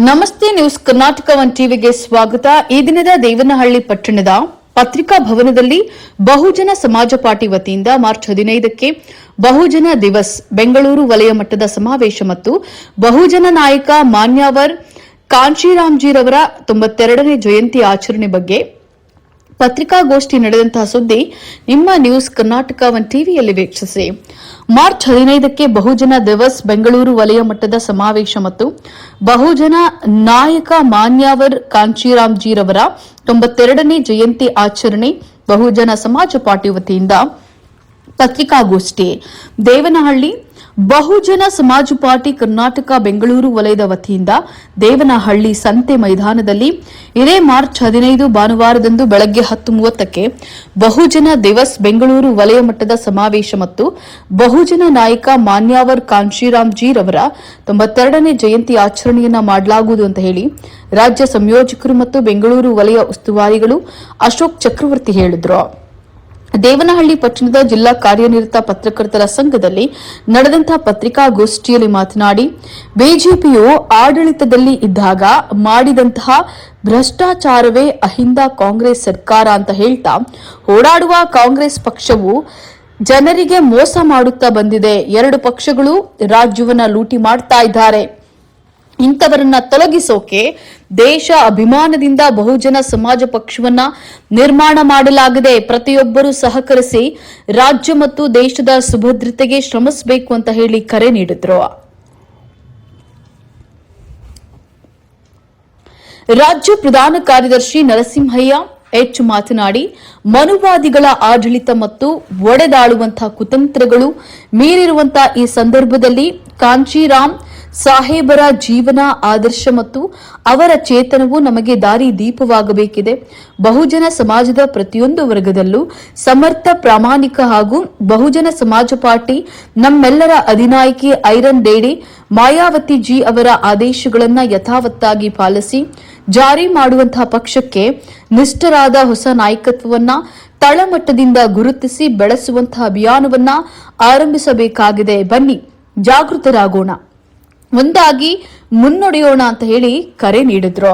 ನಮಸ್ತೆ news Karnataka one ಟಿವಿಗೆ ಸ್ವಾಗತ. ಈ ದಿನದ ದೇವನಹಳ್ಳಿ ಪಟ್ಟಣದ ಪತ್ರಿಕಾ ಭವನದಲ್ಲಿ ಬಹುಜನ ಸಮಾಜ ಪಾರ್ಟಿ ವತಿಯಿಂದ ಮಾರ್ಚ್ 15ಕ್ಕೆ ಬಹುಜನ ದಿವಸ್ ಬೆಂಗಳೂರು ವಲಯ ಮಟ್ಟದ ಸಮಾವೇಶ ಮತ್ತು ಬಹುಜನ ನಾಯಕ ಮಾನ್ಯವರ್ ಕಾಂಶಿರಾಮ್ಜೀರವರ 92ನೇ ಜಯಂತಿ ಆಚರಣೆ ಬಗ್ಗೆ ಪತ್ರಿಕಾಗೋಷ್ಠಿ ನಡೆದಂತಹ ಸುದ್ದಿ ನಿಮ್ಮ ನ್ಯೂಸ್ ಕರ್ನಾಟಕ ಒನ್ ಟಿವಿಯಲ್ಲಿ ವೀಕ್ಷಿಸಿ. ಮಾರ್ಚ್ 15ಕ್ಕೆ ಬಹುಜನ ದಿವಸ್ ಬೆಂಗಳೂರು ವಲಯ ಮಟ್ಟದ ಸಮಾವೇಶ ಮತ್ತು ಬಹುಜನ ನಾಯಕ ಮಾನ್ಯವರ್ ಕಾಂಶಿರಾಮ್ಜೀರವರ 92ನೇ ಜಯಂತಿ ಆಚರಣೆ ಬಹುಜನ ಸಮಾಜ ಪಾರ್ಟಿ ವತಿಯಿಂದ ಪತ್ರಿಕಾಗೋಷ್ಠಿ. ದೇವನಹಳ್ಳಿ ಬಹುಜನ ಸಮಾಜ ಪಾರ್ಟಿ ಕರ್ನಾಟಕ ಬೆಂಗಳೂರು ವಲಯದ ವತಿಯಿಂದ ದೇವನಹಳ್ಳಿ ಸಂತೆ ಮೈದಾನದಲ್ಲಿ ಇದೇ ಮಾರ್ಚ್ 15 ಭಾನುವಾರದಂದು ಬೆಳಗ್ಗೆ 10:30ಕ್ಕೆ ಬಹುಜನ ದಿವಸ್ ಬೆಂಗಳೂರು ವಲಯ ಮಟ್ಟದ ಸಮಾವೇಶ ಮತ್ತು ಬಹುಜನ ನಾಯಕ ಮಾನ್ಯವರ್ ಕಾಂಶಿರಾಮ್ಜೀರವರ 92ನೇ ಜಯಂತಿ ಆಚರಣೆಯನ್ನ ಮಾಡಲಾಗುವುದು ಅಂತ ಹೇಳಿ ರಾಜ್ಯ ಸಂಯೋಜಕರು ಮತ್ತು ಬೆಂಗಳೂರು ವಲಯ ಉಸ್ತುವಾರಿಗಳು ಅಶೋಕ್ ಚಕ್ರವರ್ತಿ ಹೇಳಿದರು. ದೇವನಹಳ್ಳಿ ಪಟ್ಟಣದ ಜಿಲ್ಲಾ ಕಾರ್ಯನಿರತ ಪತ್ರಕರ್ತರ ಸಂಘದಲ್ಲಿ ನಡೆದಂತಹ ಪತ್ರಿಕಾಗೋಷ್ಠಿಯಲ್ಲಿ ಮಾತನಾಡಿ, ಬಿಜೆಪಿಯು ಆಡಳಿತದಲ್ಲಿ ಇದ್ದಾಗ ಮಾಡಿದಂತಹ ಭ್ರಷ್ಟಾಚಾರವೇ ಅಹಿಂದ ಕಾಂಗ್ರೆಸ್ ಸರ್ಕಾರ ಅಂತ ಹೇಳ್ತಾ ಓಡಾಡುವ ಕಾಂಗ್ರೆಸ್ ಪಕ್ಷವು ಜನರಿಗೆ ಮೋಸ ಮಾಡುತ್ತಾ ಬಂದಿದೆ. ಎರಡು ಪಕ್ಷಗಳು ರಾಜ್ಯವನ್ನ ಲೂಟಿ ಮಾಡ್ತಾ ಇದ್ದಾರೆ. ಇಂಥವರನ್ನ ತೊಲಗಿಸೋಕೆ ದೇಶ ಅಭಿಮಾನದಿಂದ ಬಹುಜನ ಸಮಾಜ ಪಕ್ಷವನ್ನ ನಿರ್ಮಾಣ ಮಾಡಲಾಗಿದೆ. ಪ್ರತಿಯೊಬ್ಬರೂ ಸಹಕರಿಸಿ ರಾಜ್ಯ ಮತ್ತು ದೇಶದ ಸುಭದ್ರತೆಗೆ ಶ್ರಮಿಸಬೇಕು ಅಂತ ಹೇಳಿ ಕರೆ ನೀಡಿದ್ರು. ರಾಜ್ಯ ಪ್ರಧಾನ ಕಾರ್ಯದರ್ಶಿ ನರಸಿಂಹಯ್ಯ ಎಚ್ ಮಾತನಾಡಿ, ಮನುವಾದಿಗಳ ಆಡಳಿತ ಮತ್ತು ಒಡೆದಾಳುವಂತಹ ಕುತಂತ್ರಗಳು ಮೀರಿರುವಂತಹ ಈ ಸಂದರ್ಭದಲ್ಲಿ ಕಾಂಶಿರಾಮ್ ಸಾಹೇಬರ ಜೀವನ ಆದರ್ಶ ಮತ್ತು ಅವರ ಚೇತನವು ನಮಗೆ ದಾರಿ ದೀಪವಾಗಬೇಕಿದೆ. ಬಹುಜನ ಸಮಾಜದ ಪ್ರತಿಯೊಂದು ವರ್ಗದಲ್ಲೂ ಸಮರ್ಥ ಪ್ರಾಮಾಣಿಕ ಹಾಗೂ ಬಹುಜನ ಸಮಾಜ ಪಾರ್ಟಿ ನಮ್ಮೆಲ್ಲರ ಅಧಿನಾಯಕಿ ಐರನ್ ಲೇಡಿ ಮಾಯಾವತಿ ಜಿ ಅವರ ಆದೇಶಗಳನ್ನು ಯಥಾವತ್ತಾಗಿ ಪಾಲಿಸಿ ಜಾರಿ ಮಾಡುವಂತಹ ಪಕ್ಷಕ್ಕೆ ನಿಷ್ಠರಾದ ಹೊಸ ನಾಯಕತ್ವವನ್ನ ತಳಮಟ್ಟದಿಂದ ಗುರುತಿಸಿ ಬೆಳೆಸುವಂತಹ ಅಭಿಯಾನವನ್ನ ಆರಂಭಿಸಬೇಕಾಗಿದೆ. ಬನ್ನಿ ಜಾಗೃತರಾಗೋಣ, ಒಂದಾಗಿ ಮುನ್ನಡೆಯೋಣ ಅಂತ ಹೇಳಿ ಕರೆ ನೀಡಿದ್ರು.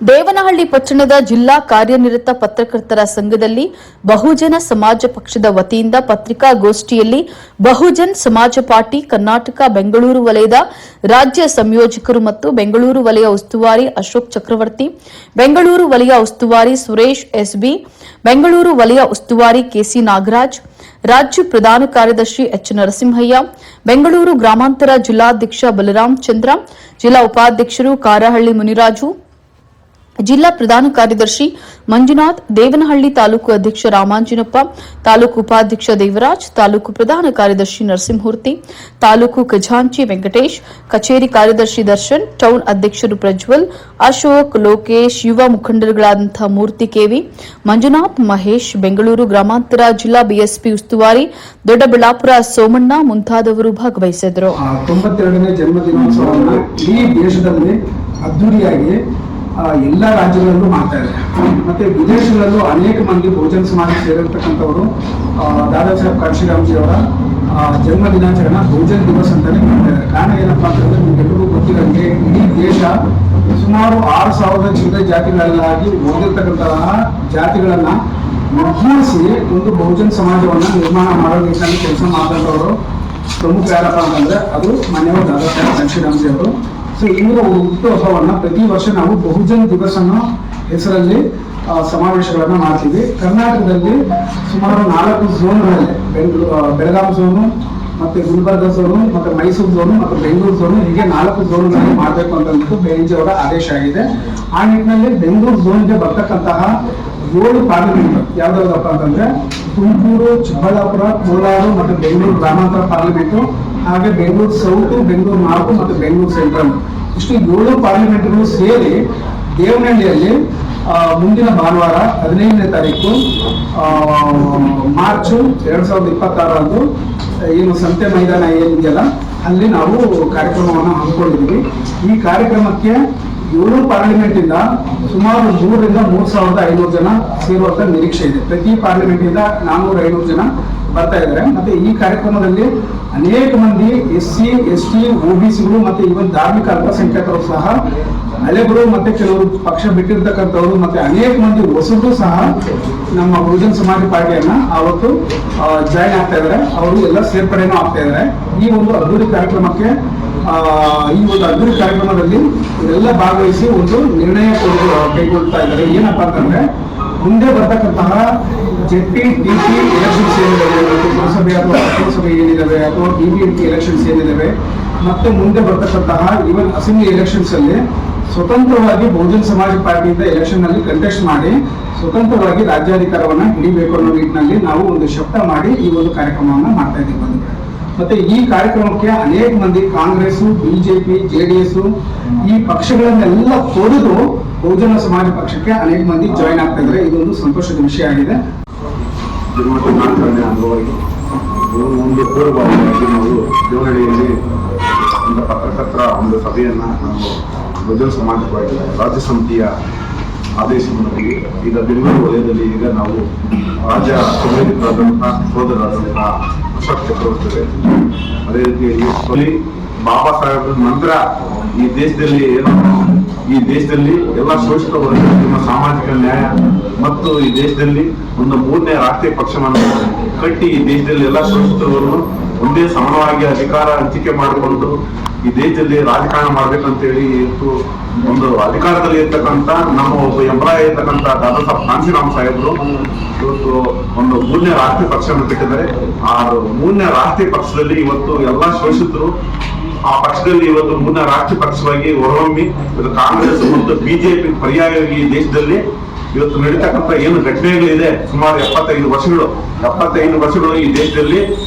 ದೇವನಹಳ್ಳಿ ಪಟ್ಟಣದ ಜಿಲ್ಲಾ ಕಾರ್ಯನಿರತ ಪತ್ರಕರ್ತರ ಸಂಘದಲ್ಲಿ ಬಹುಜನ ಸಮಾಜ ಪಕ್ಷದ ವತಿಯಿಂದ ಪತ್ರಿಕಾಗೋಷ್ಠಿಯಲ್ಲಿ ಬಹುಜನ್ ಸಮಾಜ ಪಾರ್ಟಿ ಕರ್ನಾಟಕ ಬೆಂಗಳೂರು ವಲಯದ ರಾಜ್ಯ ಸಂಯೋಜಕರು ಮತ್ತು ಬೆಂಗಳೂರು ವಲಯ ಉಸ್ತುವಾರಿ ಅಶೋಕ್ ಚಕ್ರವರ್ತಿ, ಬೆಂಗಳೂರು ವಲಯ ಉಸ್ತುವಾರಿ ಸುರೇಶ್ ಎಸ್ಬಿ, ಬೆಂಗಳೂರು ವಲಯ ಉಸ್ತುವಾರಿ ಕೆಸಿ ನಾಗರಾಜ್, ರಾಜ್ಯ ಪ್ರಧಾನ ಕಾರ್ಯದರ್ಶಿ ಎಚ್ ನರಸಿಂಹಯ್ಯ, ಬೆಂಗಳೂರು ಗ್ರಾಮಾಂತರ ಜಿಲ್ಲಾಧ್ಯಕ್ಷ ಬಲರಾಮ್ ಚಂದ್ರ, ಜಿಲ್ಲಾ ಉಪಾಧ್ಯಕ್ಷರು ಕಾರಹಳ್ಳಿ ಮುನಿರಾಜು, ಜಿಲ್ಲಾ ಪ್ರಧಾನ ಕಾರ್ಯದರ್ಶಿ ಮಂಜುನಾಥ್, ದೇವನಹಳ್ಳಿ ತಾಲೂಕು ಅಧ್ಯಕ್ಷ ರಾಮಾಂಜಿನಪ್ಪ, ತಾಲೂಕು ಉಪಾಧ್ಯಕ್ಷ ದೇವರಾಜ್, ತಾಲೂಕು ಪ್ರಧಾನ ಕಾರ್ಯದರ್ಶಿ ನರಸಿಂಹಮೂರ್ತಿ, ತಾಲೂಕು ಖಜಾಂಚಿ ವೆಂಕಟೇಶ್, ಕಚೇರಿ ಕಾರ್ಯದರ್ಶಿ ದರ್ಶನ್, ಟೌನ್ ಅಧ್ಯಕ್ಷರು ಪ್ರಜ್ವಲ್, ಅಶೋಕ್, ಲೋಕೇಶ್, ಯುವ ಮುಖಂಡರುಗಳಾದಂತಹ ಮೂರ್ತಿ ಕೆವಿ, ಮಂಜುನಾಥ್, ಮಹೇಶ್, ಬೆಂಗಳೂರು ಗ್ರಾಮಾಂತರ ಜಿಲ್ಲಾ ಬಿಎಸ್ಪಿ ಉಸ್ತುವಾರಿ ದೊಡ್ಡಬಳ್ಳಾಪುರ ಸೋಮಣ್ಣ ಮುಂತಾದವರು ಭಾಗವಹಿಸಿದರು. 92ನೇ ಜನ್ಮದಿನೋತ್ಸವವನ್ನು ಇಡೀ ದೇಶದಲ್ಲಿ ಅದ್ದೂರಿಯಾಗಿ ಎಲ್ಲ ರಾಜ್ಯಗಳಲ್ಲೂ ಮಾಡ್ತಾ ಇದ್ದಾರೆ. ಮತ್ತೆ ವಿದೇಶಗಳಲ್ಲೂ ಅನೇಕ ಮಂದಿ ಬಹುಜನ ಸಮಾಜ ಸೇರಿರ್ತಕ್ಕಂಥವರು ದಾದಾ ಸಾಹೇಬ್ ಕಾಂಶಿರಾಮ್ಜಿ ಅವರ ಜನ್ಮ ದಿನಾಚರಣೆ ಬಹುಜನ್ ದಿವಸ್ ಅಂತಾನೆ ಮಾಡ್ತಾ ಇದ್ದಾರೆ. ಕಾರಣ ಏನಪ್ಪಾ ಅಂತಂದ್ರೆ ನಿಮ್ಗೆಲ್ಲರಿಗೂ ಗೊತ್ತಿರಂಗೆ ಇಡೀ ದೇಶ ಸುಮಾರು 6,000 ಚಿಲ್ಲರೆ ಜಾತಿಗಳಲ್ಲಾಗಿ ಓದಿರ್ತಕ್ಕಂತಹ ಜಾತಿಗಳನ್ನ ಒಗ್ಗೂಡಿಸಿ ಒಂದು ಬಹುಜನ ಸಮಾಜವನ್ನ ನಿರ್ಮಾಣ ಮಾಡೋ ನಿಟ್ಟಿನಲ್ಲಿ ಕೆಲಸ ಮಾಡಿದವರು ಪ್ರಮುಖ ಯಾರಪ್ಪ ಅಂತಂದ್ರೆ ಅದು ಮಾನ್ಯವರು ದಾದಾ ಸಾಹೇಬ್ ಕಾಂಶಿರಾಮ್ಜಿ ಅವರು. ಸೊ ಇವರ ಹುಟ್ಟುಹಬ್ಬವನ್ನ ಪ್ರತಿ ವರ್ಷ ನಾವು ಬಹುಜನ್ ದಿವಸ್ ಅನ್ನೋ ಹೆಸರಲ್ಲಿ ಸಮಾವೇಶಗಳನ್ನ ಮಾಡ್ತೀವಿ. ಕರ್ನಾಟಕದಲ್ಲಿ ಸುಮಾರು 4 ಝೋನ್ಗಳಲ್ಲಿ ಬೆಳಗಾಂ ಝೋನು, ಮತ್ತೆ ಗುಲ್ಬರ್ಗ ಝೋನು, ಮತ್ತೆ ಮೈಸೂರು ಝೋನು, ಮತ್ತೆ ಬೆಂಗಳೂರು ಝೋನು, ಹೀಗೆ 4 ಝೋನ್ಗಳಲ್ಲಿ ಮಾಡಬೇಕು ಅಂತ ಬೇಂಜಿ ಅವರ ಆದೇಶ ಆಗಿದೆ. ಆ ನಿಟ್ಟಿನಲ್ಲಿ ಬೆಂಗಳೂರು ಝೋನ್ಗೆ ಬರ್ತಕ್ಕಂತಹ 7 ಪಾರ್ಲಿಮೆಂಟ್ ಯಾವ್ದಾವ್ದಪ್ಪ ಅಂತಂದ್ರೆ ತುಮಕೂರು, ಚಿಕ್ಕಬಳ್ಳಾಪುರ, ಕೋಲಾರ ಮತ್ತು ಬೆಂಗಳೂರು ಗ್ರಾಮಾಂತರ ಪಾರ್ಲಿಮೆಂಟು, ಹಾಗೆ ಬೆಂಗಳೂರು ಸೌತ್, ಬೆಂಗಳೂರು ನಾರ್ತ್ ಮತ್ತು ಬೆಂಗಳೂರು ಸೆಂಟ್ರಲ್, ಇಷ್ಟು 7 ಪಾರ್ಲಿಮೆಂಟ್ಗಳು ಸೇರಿ ದೇವನಹಳ್ಳಿಯಲ್ಲಿ ಮುಂದಿನ ಭಾನುವಾರ 15ನೇ ತಾರೀಕು ಮಾರ್ಚ್ 2026 ಏನು ಸಂತೆ ಮೈದಾನ ಏನಿದೆಯಲ್ಲ ಅಲ್ಲಿ ನಾವು ಕಾರ್ಯಕ್ರಮವನ್ನು ಹಮ್ಮಿಕೊಂಡಿದ್ದೀವಿ. ಈ ಕಾರ್ಯಕ್ರಮಕ್ಕೆ 7 ಪಾರ್ಲಿಮೆಂಟ್ ಇಂದ ಸುಮಾರು 3,000-3,500 ಜನ ಸೇರುವಂತ ನಿರೀಕ್ಷೆ ಇದೆ. ಪ್ರತಿ ಪಾರ್ಲಿಮೆಂಟ್ ಇಂದ 400-500 ಜನ ಬರ್ತಾ ಇದ್ದಾರೆ. ಮತ್ತೆ ಈ ಕಾರ್ಯಕ್ರಮದಲ್ಲಿ ಅನೇಕ ಮಂದಿ SC, ST, OBCಗಳು ಮತ್ತೆ ಇವನ್ ಧಾರ್ಮಿಕ ಅಲ್ಪಸಂಖ್ಯಾತರು ಸಹ, ಹಳೆಬರು ಮತ್ತೆ ಕೆಲವರು ಪಕ್ಷ ಬಿಟ್ಟಿರ್ತಕ್ಕಂಥವ್ರು ಮತ್ತೆ ಅನೇಕ ಮಂದಿ ಹೊಸರು ಸಹ ನಮ್ಮ ಬಹುಜನ ಸಮಾಜ ಪಾರ್ಟಿಯನ್ನ ಅವತ್ತು ಜಾಯಿನ್ ಆಗ್ತಾ ಇದ್ದಾರೆ. ಅವರು ಎಲ್ಲ ಸೇರ್ಪಡೆನೂ ಆಗ್ತಾ ಇದ್ದಾರೆ. ಈ ಒಂದು ಅದ್ದೂರಿ ಕಾರ್ಯಕ್ರಮಕ್ಕೆ ಕಾರ್ಯಕ್ರಮದಲ್ಲಿ ಇವರೆಲ್ಲ ಭಾಗವಹಿಸಿ ಒಂದು ನಿರ್ಣಯ ಕೈಗೊಳ್ತಾ ಇದ್ದಾರೆ. ಏನಪ್ಪಾ ಅಂತಂದ್ರೆ, ಮುಂದೆ ಬರ್ತಕ್ಕಂತಹ JP, DP ಎಲೆಕ್ಷನ್ಸ್ ಏನಿದಾವೆ, ಪುರಸಭೆ ಅಥವಾ ಪುರಸಭೆ ಏನಿದಾವೆ ಅಥವಾ DBMP ಎಲೆಕ್ಷನ್ಸ್ ಏನಿದಾವೆ, ಮತ್ತೆ ಮುಂದೆ ಬರ್ತಕ್ಕಂತಹ ಇವನ್ ಅಸೆಂಬ್ಲಿ ಎಲೆಕ್ಷನ್ಸ್ ಅಲ್ಲಿ ಸ್ವತಂತ್ರವಾಗಿ ಬಹುಜನ ಸಮಾಜ ಪಾರ್ಟಿಯಿಂದ ಎಲೆಕ್ಷನ್ ನಲ್ಲಿ ಕಂಟೆಸ್ಟ್ ಮಾಡಿ ಸ್ವತಂತ್ರವಾಗಿ ರಾಜ್ಯಾಧಿಕಾರವನ್ನ ಹಿಡಿಬೇಕು ಅನ್ನೋ ನಿಟ್ಟಿನಲ್ಲಿ ನಾವು ಒಂದು ಶಬ್ದ ಮಾಡಿ ಈ ಒಂದು ಕಾರ್ಯಕ್ರಮವನ್ನ ಮಾಡ್ತಾ ಇದ್ದೀವಿ ಬಂಧುಗಳೇ. ಮತ್ತೆ ಈ ಕಾರ್ಯಕ್ರಮಕ್ಕೆ ಅನೇಕ ಮಂದಿ ಕಾಂಗ್ರೆಸ್, BJP, JDS ಈ ಪಕ್ಷಗಳನ್ನೆಲ್ಲ ತೊರೆದು ಬಹುಜನ ಸಮಾಜ ಪಕ್ಷಕ್ಕೆ ಅನೇಕ ಮಂದಿ ಜಾಯಿನ್ ಆಗ್ತಾ ಇದ್ದಾರೆ. ಇದೊಂದು ಸಂತೋಷದ ವಿಷಯ ಆಗಿದೆ. ಅಂಗವಾಗಿ ಒಂದು ಪೂರ್ವಭಾವಿಯಾಗಿ ನಾವು ದೇವನಹಳ್ಳಿಯಲ್ಲಿ ಒಂದು ಪತ್ರಕರ್ತರ ಒಂದು ಸಭೆಯನ್ನ ನಾವು ಬಹುಜನ ಸಮಾಜ ಪಾರ್ಟಿ ರಾಜ್ಯ ಸಮಿತಿಯ ಆದೇಶವಾಗಿ ಈಗ ಬೆಂಗಳೂರು ವಲಯದಲ್ಲಿ ಈಗ ನಾವು ರಾಜ್ಯ ಸಂಯೋಜಿತರಾದಂತಹ ಸೋದರರಾದಂತಹ ಅಶೋಕ್ ಚಕ್ರವರ್ತಿ, ಅದೇ ರೀತಿಯಲ್ಲಿ ಬಾಬಾ ಸಾಹೇಬ್ರ ನಂತರ ಈ ದೇಶದಲ್ಲಿ ಎಲ್ಲ ಶೋಷಿತ ವರ್ಗದ ಸಾಮಾಜಿಕ ನ್ಯಾಯ ಮತ್ತು ಈ ದೇಶದಲ್ಲಿ ಒಂದು 3ನೇ ರಾಷ್ಟ್ರೀಯ ಪಕ್ಷವನ್ನು ಕಟ್ಟಿ ಈ ದೇಶದಲ್ಲಿ ಎಲ್ಲ ಶೋಷಿತರನ್ನು ಒಂದೇ ಸಮಾನವಾಗಿ ಅಧಿಕಾರ ಹಂಚಿಕೆ ಮಾಡಿಕೊಂಡು ಈ ದೇಶದಲ್ಲಿ ರಾಜಕಾರಣ ಮಾಡ್ಬೇಕಂತೇಳಿ ಇವತ್ತು ಒಂದು ಅಧಿಕಾರದಲ್ಲಿ ಇರ್ತಕ್ಕಂಥ ನಮ್ಮ ಒಬ್ಬ ಎಂಪ್ಲಾಯ್ ಇರ್ತಕ್ಕಂಥ ದಾದಾ ಸಾಹೇಬ್ ಕಾಂಶಿರಾಮ್ ಸಾಹೇಬ್ರು ಇವತ್ತು ಒಂದು 3ನೇ ರಾಷ್ಟ್ರೀಯ ಪಕ್ಷವನ್ನು ಕಟ್ಟಿದ್ದಾರೆ. ಆ 3ನೇ ರಾಷ್ಟ್ರೀಯ ಪಕ್ಷದಲ್ಲಿ ಇವತ್ತು ಎಲ್ಲಾ ಶೋಷಿತರು ಆ ಪಕ್ಷದಲ್ಲಿ ಇವತ್ತು 3ನೇ ರಾಷ್ಟ್ರೀಯ ಪಕ್ಷವಾಗಿ ಹೊರಹೊಮ್ಮಿ ಕಾಂಗ್ರೆಸ್ ಮತ್ತು BJP ಪರ್ಯಾಯವಾಗಿ ಈ ದೇಶದಲ್ಲಿ ಇವತ್ತು ನಡೀತಕ್ಕಂಥ ಏನು ಘಟನೆಗಳಿದೆ, ಸುಮಾರು 75 ವರ್ಷಗಳು ಈ ದೇಶದಲ್ಲಿ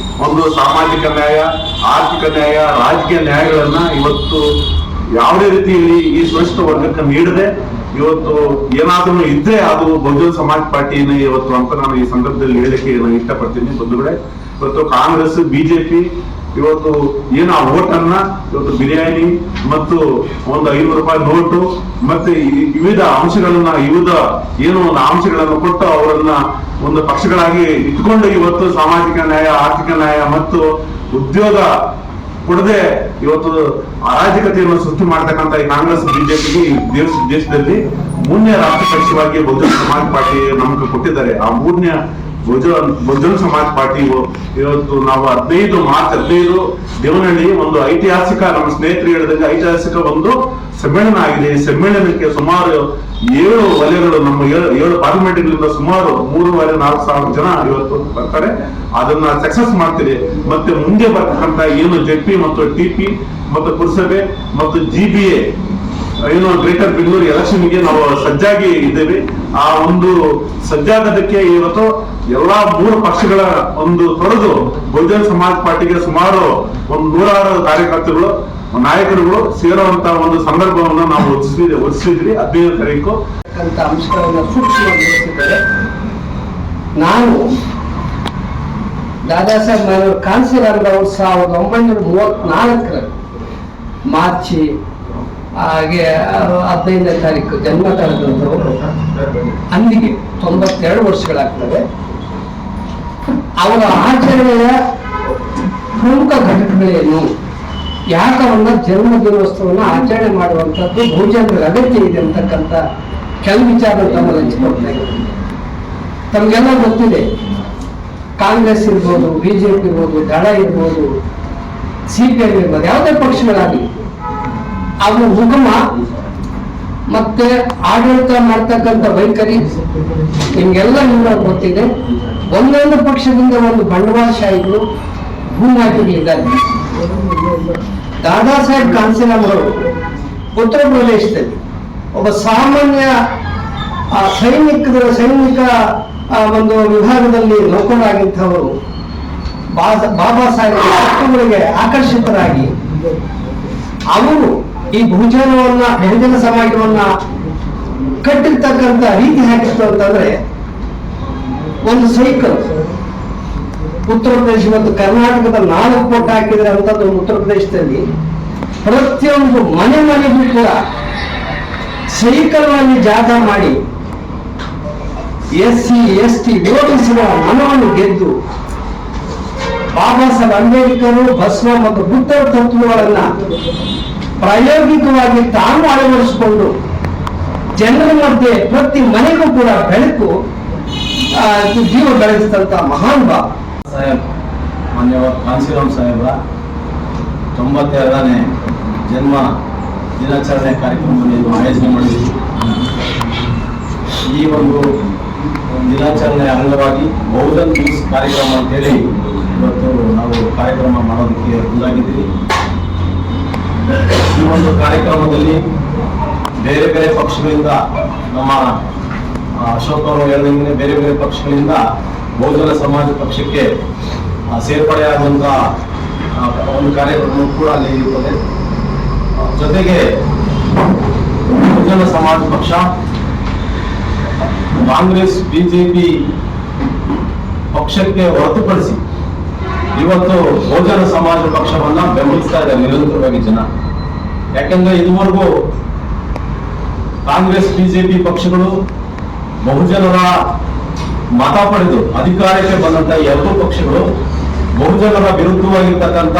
ಒಂದು ಸಾಮಾಜಿಕ ನ್ಯಾಯ, ಆರ್ಥಿಕ ನ್ಯಾಯ, ರಾಜಕೀಯ ನ್ಯಾಯಗಳನ್ನ ಇವತ್ತು ಯಾವುದೇ ರೀತಿಯಲ್ಲಿ ಈ ಶೋಷಿತ ವರ್ಗಕ್ಕೆ ನೀಡದೆ ಇವತ್ತು ಏನಾದ್ರೂ ಇದ್ರೆ ಅದು ಬಹುಜನ ಸಮಾಜ ಪಾರ್ಟಿನ ಇವತ್ತು ಅಂತ ನಾನು ಈ ಸಂದರ್ಭದಲ್ಲಿ ಹೇಳಲಿಕ್ಕೆ ನಾನು ಇಷ್ಟಪಡ್ತೀನಿ ಬಂಧುಗಳೇ. ಇವತ್ತು ಕಾಂಗ್ರೆಸ್, BJP ಇವತ್ತು ಏನು ಆ ಓಟನ್ನ ಇವತ್ತು ಬಿರಿಯಾನಿ ಮತ್ತು ಒಂದು 500 ರೂಪಾಯಿ ನೋಟು ಮತ್ತೆ ವಿವಿಧ ಅಂಶಗಳನ್ನ ಏನು ಒಂದು ಅಂಶಗಳನ್ನು ಕೊಟ್ಟು ಅವರನ್ನ ಒಂದು ಪಕ್ಷಗಳಾಗಿ ಇಟ್ಕೊಂಡು ಇವತ್ತು ಸಾಮಾಜಿಕ ನ್ಯಾಯ, ಆರ್ಥಿಕ ನ್ಯಾಯ ಮತ್ತು ಉದ್ಯೋಗ ಕೊಡದೆ ಇವತ್ತು ಅರಾಜಕತೆಯನ್ನು ಸೃಷ್ಟಿ ಮಾಡತಕ್ಕಂತ ಈ ಕಾಂಗ್ರೆಸ್, BJPಗೆ ದೇಶದಲ್ಲಿ 3ನೇ ರಾಷ್ಟ್ರೀಯ ಪಕ್ಷವಾಗಿ ಬಹುಜನ ಸಮಾಜ ಪಾರ್ಟಿ ನಮಗೆ ಕೊಟ್ಟಿದ್ದಾರೆ. ಆ 3ನೇ ಬಹುಜನ ಸಮಾಜ ಪಾರ್ಟಿ ಇವತ್ತು ನಾವು ಮಾರ್ಚ್ 15 ದೇವನಹಳ್ಳಿ ಒಂದು ಐತಿಹಾಸಿಕ, ನಮ್ಮ ಸ್ನೇಹಿತರು ಹೇಳಿದಂಗೆ ಐತಿಹಾಸಿಕ ಒಂದು ಸಮ್ಮೇಳನ ಆಗಿದೆ. ಈ ಸಮ್ಮೇಳನಕ್ಕೆ ಸುಮಾರು 7 ವಲಯಗಳು, ನಮ್ಮ 7 ಪಾರ್ಲಿಮೆಂಟ್ಗಳಿಂದ ಸುಮಾರು 3,500-4 ಸಾವಿರ ಜನ ಇವತ್ತು ಬರ್ತಾರೆ. ಅದನ್ನ ಸಕ್ಸಸ್ ಮಾಡ್ತೀರಿ. ಮತ್ತೆ ಮುಂದೆ ಬರ್ತಕ್ಕಂಥ ಏನು JP ಮತ್ತು TP ಮತ್ತು ಪುರಸಭೆ ಮತ್ತು GBA ಏನು ಗ್ರೇಟರ್ ಬೆಂಗಳೂರು ಎಲೆಕ್ಷನ್ಗೆ ನಾವು ಸಜ್ಜಾಗಿ ಇದ್ದೇವೆ. ಆ ಒಂದು ಸಜ್ಜಾಗದಕ್ಕೆ ಇವತ್ತು ಎಲ್ಲಾ 3 ಪಕ್ಷಗಳ ಒಂದು ತೊರೆದು ಬಹುಜನ ಸಮಾಜ ಪಾರ್ಟಿಗೆ ಸುಮಾರು ಒಂದು 100 ಕಾರ್ಯಕರ್ತರುಗಳು, ನಾಯಕರುಗಳು ಸೇರುವಂತ ಒಂದು ಸಂದರ್ಭವನ್ನು ನಾವು ಒದಗಿಸಿದ್ರಿ 15ನೇ ತಾರೀಕು ಅಂಶಗಳನ್ನು ಸೂಕ್ಷ್ಮಗೊಳಿಸಿದ್ದಾರೆ. ನಾನು ದಾದಾ ಸಾಹೇಬ್ ಕಾಂಶಿರಾಮ್ ಅವರು 1934 ಮಾರ್ಚ್ ಹಾಗೆ 15ನೇ ತಾರೀಕು ಜನ್ಮ ತಾರೀಕು ಅಂದಿಗೆ 92 ವರ್ಷಗಳಾಗ್ತವೆ. ಅವರ ಆಚರಣೆಯ ಪ್ರಮುಖ ಘಟಕಗಳೇನು, ಯಾಕವನ್ನ ಜನ್ಮ ದಿನೋತ್ಸವನ್ನ ಆಚರಣೆ ಮಾಡುವಂಥದ್ದು ಬಹುಜನರ ಅಗತ್ಯ ಇದೆ ಅಂತಕ್ಕಂಥ ಕೆಲವು ವಿಚಾರ ತಮ್ಮಲ್ಲಿ ಹಂಚಿಕೊಳ್ತಾ ಇದ್ದಾರೆ. ತಮಗೆಲ್ಲ ಗೊತ್ತಿದೆ, ಕಾಂಗ್ರೆಸ್ ಇರ್ಬೋದು, BJP ಇರ್ಬೋದು, ದಳ ಇರ್ಬೋದು, CPM ಇರ್ಬೋದು, ಯಾವುದೇ ಪಕ್ಷಗಳಾಗಲಿ ಅವರ ಉಗಮ ಮತ್ತೆ ಆಡಳಿತ ಮಾಡ್ತಕ್ಕಂಥ ವೈಖರಿ ನಿಮ್ಗೆಲ್ಲ ಗೊತ್ತಿದೆ. ಒಂದೊಂದು ಪಕ್ಷದಿಂದ ಒಂದು ಬಂಡವಾಳಶಾಹಿಗಳು, ಭೂಮಾಫಿಗಳಿದ್ದಾರೆ. ದಾದಾ ಸಾಹೇಬ್ ಕಾಂಶಿರಾಮ್ ಅವರು ಉತ್ತರ ಪ್ರದೇಶದಲ್ಲಿ ಒಬ್ಬ ಸಾಮಾನ್ಯ ಸೈನಿಕ ಒಂದು ವಿಭಾಗದಲ್ಲಿ ನೌಕರರಾಗಿದ್ದವರು ಬಾಬಾ ಸಾಹೇಬ್ ತತ್ವಗಳಿಗೆ ಆಕರ್ಷಿತರಾಗಿ ಅವರು ಈ ಬಹುಜನ ಸಮಾಜವನ್ನ ಕಟ್ಟಿರ್ತಕ್ಕಂಥ ರೀತಿ ಹಾಕಿತ್ತು ಅಂತಂದ್ರೆ, ಒಂದು ಸೈಕಲ್ ಉತ್ತರ ಪ್ರದೇಶ ಮತ್ತು ಕರ್ನಾಟಕದ 4 ಕೋಟಿ ಹಾಕಿದ್ರೆ ಅಂತದ್ದು ಉತ್ತರ ಪ್ರದೇಶದಲ್ಲಿ ಪ್ರತಿಯೊಂದು ಮನೆಗೂ ಕೂಡ ಸೈಕಲ್ನಲ್ಲಿ ಜಾಥಾ ಮಾಡಿ SC ST ಓಡಿಸುವ ಮನವನ್ನು ಗೆದ್ದು ಬಾಬಾ ಸಾಹೇಬ್ ಅಂಬೇಡ್ಕರ್ ಭಸ್ಮ ಮತ್ತು ಬುದ್ಧರ ತತ್ವಗಳನ್ನ ಪ್ರಾಯೋಗಿಕವಾಗಿ ತಾನು ಅಳವಡಿಸಿಕೊಂಡು ಜನರ ಮಧ್ಯೆ ಪ್ರತಿ ಮನೆಗೂ ಕೂಡ ಬೆಳಕು ಜೀವ ಬೆಳೆಸಿದಂತ ಮಹಾನ್ ಬಾಬಾ ಸಾಹೇಬ್ ಮಾನ್ಯವ ಕಾಂಶಿರಾಮ್ ಸಾಹೇಬರ 92ನೇ ಜನ್ಮ ದಿನಾಚರಣೆ ಕಾರ್ಯಕ್ರಮವನ್ನು ಆಯೋಜನೆ ಮಾಡಿದ್ವಿ. ಈ ಒಂದು ದಿನಾಚರಣೆ ಅಂಗವಾಗಿ ಬಹುಜನ್ ನ್ಯೂಸ್ ಕಾರ್ಯಕ್ರಮ ಅಂತೇಳಿ ಇವತ್ತು ನಾವು ಕಾರ್ಯಕ್ರಮ ಮಾಡೋದಕ್ಕೆ ಮುಂದಾಗಿದ್ದೀವಿ. ಈ ಒಂದು ಕಾರ್ಯಕ್ರಮದಲ್ಲಿ ಬೇರೆ ಬೇರೆ ಪಕ್ಷಗಳಿಂದ ನಮ್ಮ ಅಶೋಕ್ ಅವರು ಹೇಳಿದಂಗೆ ಬೇರೆ ಬೇರೆ ಪಕ್ಷಗಳಿಂದ ಬಹುಜನ ಸಮಾಜ ಪಕ್ಷಕ್ಕೆ ಸೇರ್ಪಡೆಯಾಗುವಂತ ಒಂದು ಕಾರ್ಯಕ್ರಮ ಕೂಡ ಅಲ್ಲಿ ಇರುತ್ತದೆ. ಜೊತೆಗೆ ಬಹುಜನ ಸಮಾಜ ಪಕ್ಷ ಕಾಂಗ್ರೆಸ್ ಬಿಜೆಪಿ ಪಕ್ಷಕ್ಕೆ ಹೊರತುಪಡಿಸಿ ಇವತ್ತು ಬಹುಜನ ಸಮಾಜ ಪಕ್ಷವನ್ನ ಬೆಂಬಲಿಸ್ತಾ ಇದ್ದಾರೆ ನಿರಂತರವಾಗಿ ಜನ. ಯಾಕೆಂದ್ರೆ ಇದುವರೆಗೂ ಕಾಂಗ್ರೆಸ್ ಬಿಜೆಪಿ ಪಕ್ಷಗಳು ಬಹುಜನರ ಮತ ಪಡೆದು ಅಧಿಕಾರಕ್ಕೆ ಬಂದಂತ ಎರಡೂ ಪಕ್ಷಗಳು ಬಹುಜನರ ವಿರುದ್ಧವಾಗಿರ್ತಕ್ಕಂಥ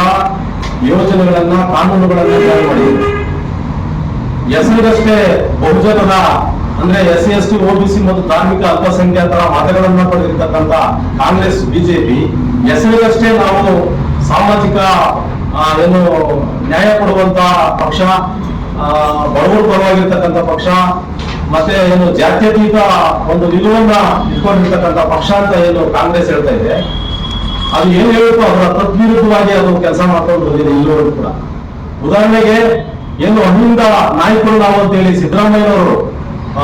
ಯೋಜನೆಗಳನ್ನ ಕಾನೂನುಗಳನ್ನ ಜಾರಿ ಮಾಡಿದೆ. ಹೆಸರಿಗಷ್ಟೇ ಬಹುಜನರ ಅಂದ್ರೆ SC ST OBC ಮತ್ತು ಧಾರ್ಮಿಕ ಅಲ್ಪಸಂಖ್ಯಾತರ ಮತಗಳನ್ನ ಪಡೆದಿರ್ತಕ್ಕಂಥ ಕಾಂಗ್ರೆಸ್ ಬಿಜೆಪಿ ಹೆಸರಿಗಷ್ಟೇ ನಾವು ಸಾಮಾಜಿಕ ಏನು ನ್ಯಾಯ ಕೊಡುವಂತ ಪಕ್ಷ, ಬಡವರು ಪರವಾಗಿರ್ತಕ್ಕಂಥ ಪಕ್ಷ, ಮತ್ತೆ ಏನು ಜಾತ್ಯತೀತ ಒಂದು ನಿಲುವನ್ನ ಇಟ್ಕೊಂಡಿರ್ತಕ್ಕಂಥ ಪಕ್ಷ ಅಂತ ಏನು ಕಾಂಗ್ರೆಸ್ ಹೇಳ್ತಾ ಇದೆ, ಅದು ಏನ್ ಹೇಳುತ್ತೋ ಅದರ ತದ್ವಿರುದ್ಧವಾಗಿ ಅದು ಕೆಲಸ ಮಾಡ್ಕೊಂಡು ಬಂದಿದೆ ಇಲ್ಲಿವರೆಗೂ ಕೂಡ. ಉದಾಹರಣೆಗೆ ಏನು ಅಹಿಂದ ನಾಯಕರು ನಾವು ಅಂತೇಳಿ ಸಿದ್ದರಾಮಯ್ಯನವರು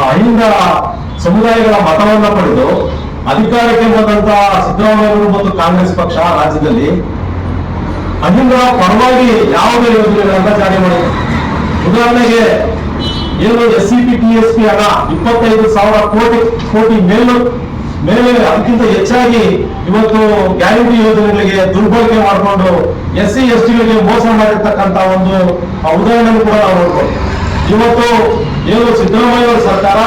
ಅಹಿಂದ ಸಮುದಾಯಗಳ ಮತವನ್ನ ಪಡೆದು ಅಧಿಕಾರಕ್ಕೆ ಬಂದಂತ ಸಿದ್ದರಾಮಯ್ಯನವರು ಮತ್ತು ಕಾಂಗ್ರೆಸ್ ಪಕ್ಷ ರಾಜ್ಯದಲ್ಲಿ ಅಹಿಂದ ಪರವಾಗಿ ಯಾವುದೇ ಯೋಜನೆಗಳನ್ನ ಜಾರಿ ಮಾಡಿದೆ. ಉದಾಹರಣೆಗೆ ಏನು SCP TSP ಹಣ 25,000 ಕೋಟಿ ಮೇಲೆ ಅದಕ್ಕಿಂತ ಹೆಚ್ಚಾಗಿ ಇವತ್ತು ಗ್ಯಾರಂಟಿ ಯೋಜನೆಗಳಿಗೆ ದುರ್ಬಳಕೆ ಮಾಡಿಕೊಂಡು SC ST ಗಳಿಗೆ ಮೋಸ ಮಾಡಿರ್ತಕ್ಕಂಥ ಒಂದು ಉದಾಹರಣೆ ಕೂಡ ನಾವು ನೋಡ್ಬೋದು. ಇವತ್ತು ಏನು ಸಿದ್ದರಾಮಯ್ಯ ಸರ್ಕಾರ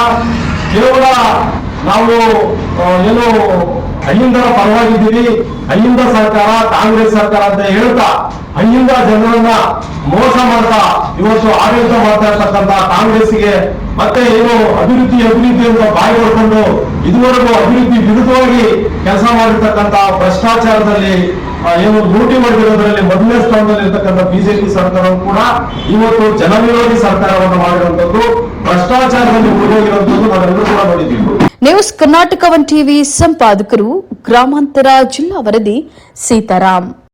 ಕೇವಲ ನಾವು ಏನು ಅಹಿಂದರ ಪರವಾಗಿದ್ದೀವಿ, ಅಹಿಂದ ಸರ್ಕಾರ ಕಾಂಗ್ರೆಸ್ ಸರ್ಕಾರ ಅಂತ ಹೇಳ್ತಾ ಅಹಿಂದ ಜನರನ್ನ ಮೋಸ ಮಾಡ್ತಾ ಇವತ್ತು ಆಡಳಿತ ಮಾಡ್ತಾ ಇರ್ತಕ್ಕಂಥ ಕಾಂಗ್ರೆಸ್ಗೆ ಮತ್ತೆ ಏನು ಅಭಿವೃದ್ಧಿ ಅಂತ ಬಾಯಿ ಹೊಡ್ಕೊಂಡು ಇದುವರೆಗೂ ಅಭಿವೃದ್ಧಿ ವಿರುದ್ಧವಾಗಿ ಕೆಲಸ ಮಾಡಿರ್ತಕ್ಕಂಥ ಭ್ರಷ್ಟಾಚಾರದಲ್ಲಿ ಏನು ಲೂಟಿ ಮಾಡಿರೋದ್ರಲ್ಲಿ ಮೊದಲನೇ ಸ್ಥಾನದಲ್ಲಿ ಇರ್ತಕ್ಕಂಥ ಬಿಜೆಪಿ ಸರ್ಕಾರವು ಕೂಡ ಇವತ್ತು ಜನವಿರೋಧಿ ಸರ್ಕಾರವನ್ನು ಮಾಡಿರುವಂತದ್ದು, ಭ್ರಷ್ಟಾಚಾರದಲ್ಲಿ ಮುಳುಗೋಗಿರುವಂತದ್ದು ನಾವೆಲ್ಲರೂ ಕೂಡ ನೋಡಿದ್ದೀವಿ. ನ್ಯೂಸ್ ಕರ್ನಾಟಕ 1 ಟಿವಿ ಸಂಪಾದಕರು ಗ್ರಾಮಾಂತರ ಜಿಲ್ಲಾ ವರದಿ ಸೀತಾರಾಮ್.